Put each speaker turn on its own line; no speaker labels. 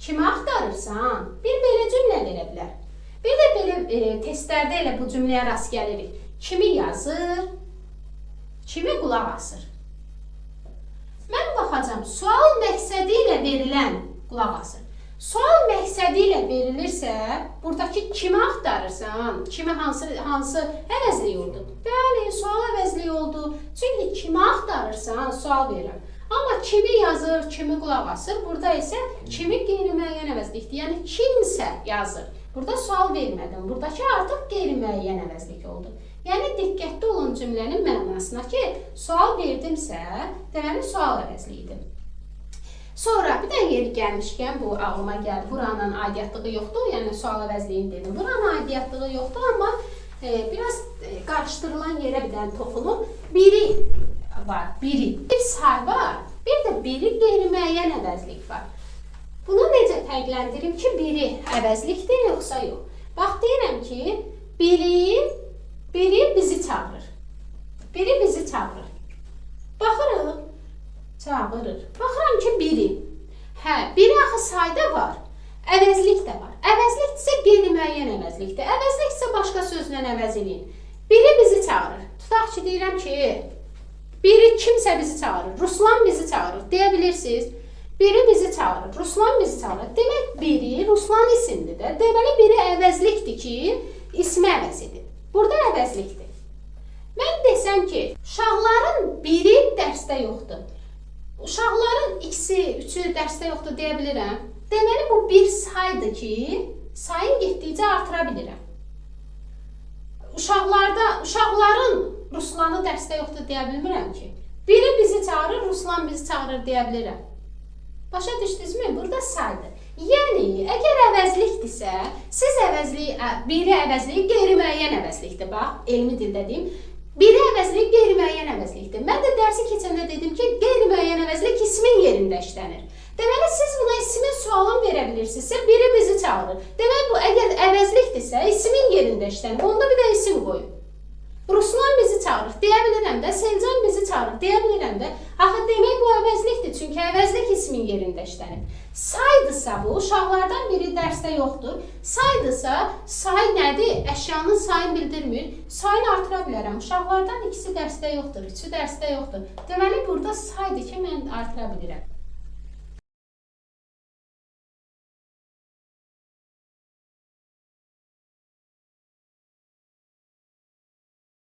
kimi axtarırsan, bir belə cümlə verə bilər. Bir də belə testlərdə elə bu cümləyə rast gəlirik. Kimi yazır, kimi qulaq asır. Mən baxacam, sual məqsədi ilə verilən qulaq asır. Sual məqsədi ilə verilirsə, buradakı kimi axtarırsan, kimi hansı əvəzlik oldu? Bəli, sual əvəzlik oldu. Çünki kimi axtarırsan, sual verirəm. Amma kimi yazır, kimi qulaq asır, burada isə kimi qeyri-müəyyən əvəzlikdir. Yəni, kimsə yazır. Burada sual vermədim. Buradakı artıq qeyri-müəyyən əvəzlik oldu. Yəni, diqqətli olun cümlənin mənasına ki, sual verdimsə, deməli, sual əvəzliyidir. Sonra, bir də yeri gəlmişkən, bu ağlıma gəldi. Buranın aidiyyatlığı yoxdur, yəni sual əvəzliyini dedim. Buranın aidiyyatlığı yoxdur, amma biraz qarışdırılan yerə bir dənə toxunum. Biri var, biri. Bir say var, bir də biri qeyri-müəyyən əvəzlik var. Bunu necə fərqləndirim ki, biri əvəzlikdir, yoxsa yox? Bax, deyirəm ki, biri bizi çağırır. Biri bizi çağırır. Baxırıq, çağırır. Baxıram ki, biri. Hə, biri axı sayda var, əvəzlik də var. Əvəzlikdirsə qeyri-müəyyən əvəzlikdir. Əvəzlikdirsə başqa sözlə əvəz edin. Biri bizi çağırır. Tutaq ki, deyirəm ki, biri kimsə bizi çağırır. Ruslan bizi çağırır. Deyə bilirsiniz. Biri bizi çağırır. Ruslan bizi çağırır. Demək, biri Ruslan isimdir də. Deməli, biri əvəzlikdir ki, ismi əvəz edir. Burada əvəzlikdir. Mən desəm ki, uşaqların biri dərsdə yoxdur. Uşaqların ikisi, üçü dərsdə yoxdur deyə bilirəm. Deməli, bu bir saydır ki, sayın getdikcə artıra bilirəm. Uşaqların Ruslanı dərsdə yoxdur deyə bilmirəm ki. Biri bizi çağırır, Ruslan bizi çağırır deyə bilirəm. Başa düşdünüzmü? Burada saydır. Yəni, əgər əvəzlikdirsə, siz biri əvəzliyi qeyri-müəyyən əvəzlikdir. Bax, elmi dildə deyim. Biri əvəzliyi qeyri-müəyyən əvəzlikdir. Mən də dərsi keçəndə dedim ki, qeyri-müəyyən əvəzlik ismin yerində işlənir. Deməli, siz buna ismin sualını verə bilirsinizsə, biri bizi çağırır. Deməli, bu əgər əvəzlikdirsə, ismin yerində işlənir. Onda bir də isim qoyun. Ruslan bizi çağırır, deyə bilirəm də, Selcan bizi çağırır, deyə bilirəm də. Axı, demək bu əvəzlikdir, çünki əvəzlik ismin yerində işlənir. Saydısa bu, uşaqlardan biri dərsdə yoxdur. Saydısa, say nədir? Əşyanın sayını bildirmir. Sayını artıra bilərəm. Uşaqlardan ikisi dərsdə yoxdur, üçü dərsdə yoxdur. Deməli, burada saydır ki, mən artıra bilirəm.